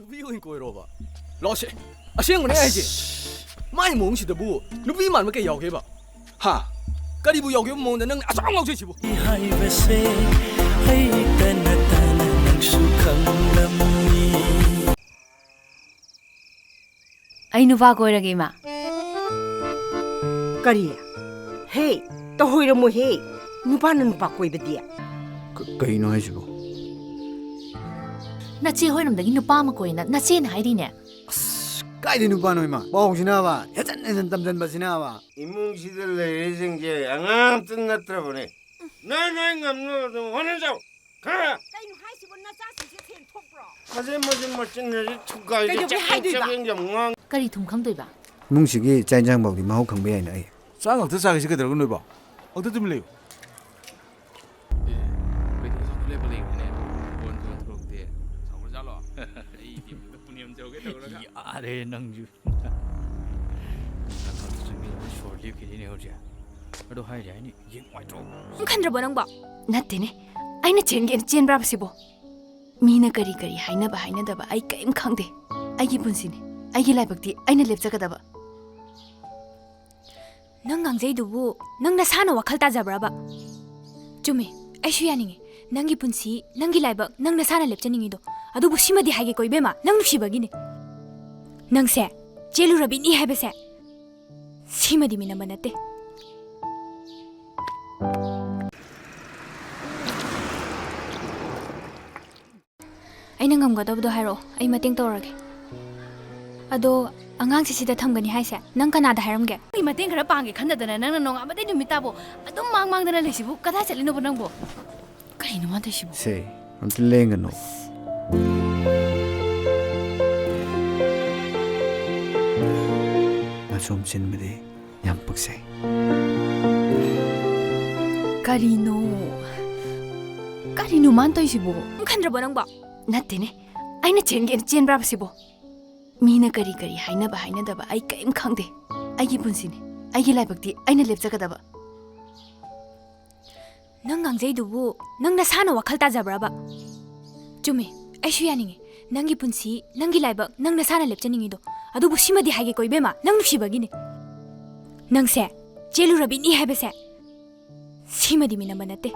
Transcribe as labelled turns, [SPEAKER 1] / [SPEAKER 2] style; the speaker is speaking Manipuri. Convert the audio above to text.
[SPEAKER 1] 누비 오인 거이로봐. 러시. 아시행거네 아이지. 마이 몽시더부 누비 만밖에 야오게봐. 하. 까리부 야오게 몽데 능 아짱 나오지부.
[SPEAKER 2] ai nupa koirage ma
[SPEAKER 3] kari hey to hoiramo he nupa na nupa koibadi
[SPEAKER 4] Kaino haisibo
[SPEAKER 2] nache hoiramdagi nupa ma koina nache na hairine
[SPEAKER 4] Kaidi nupano ima baungsina ba yajan tamjan basina ba
[SPEAKER 5] 이몽시들 예생제 앙앙 뜬났더라 보네 나나잉 없노 화내자 가
[SPEAKER 3] kaino haisibo na sa si sen thokbro
[SPEAKER 5] 가세 뭐좀 멋진데 투가이제 짱짱짱
[SPEAKER 2] kari thum khangdoi ba
[SPEAKER 4] 뭉식이 짠장 먹기 마호 강배 아니나
[SPEAKER 6] 쌍 어떻게 사기 그대로 너 봐. 어떻게 좀 레요.
[SPEAKER 7] 야래 낭주 쇼리 기리네 호지 어도 하이리 아니 잉와이토
[SPEAKER 2] khandrabo nang ba natte ne aina chenge chen bra sibo mina kari kari haina da ba ai kaim khangde ai gi punsi ne ai gi laibakti aina lepchaka da ba
[SPEAKER 8] nang ngangjai dubu nang na sana wakhal ta jabra ba chumi aishu yaningi nangi punsi nangi laibak nang na sana lepchaningi do adu bu simadi haige koi bema nang nusi bagini nang se chelu rabi ni habe se simadi mina banate ai nang ngam ga do hairo ai mating torage ado angang sida thamgani haise nang kana da hairam ge
[SPEAKER 2] ai mateng khara pangge khandadana nang na nong amade numita bo adum mang dana lesibu kada chalino bo nang bo kari no ma de sibu
[SPEAKER 4] 세 아무튼 랭가노 나좀 진미디 얌뻑세
[SPEAKER 2] kari no man toi sibu
[SPEAKER 8] khandra bonang ba
[SPEAKER 2] natte ne aina chenge chen bra sibo mina kari kari haina da ba ai kaim khangde ai gi punsi ne ai gi laibakti aina lepchaka da ba
[SPEAKER 8] nang ngangjai dubu nang na sana wakhal ta jabra ba chumi aishu yaningi nangi punsi nangi laibak nang na sana lepchaningi do adu bu simadi haige koi bema nang nusi bagini nang se chelu rabi ni habe se simadi mina banate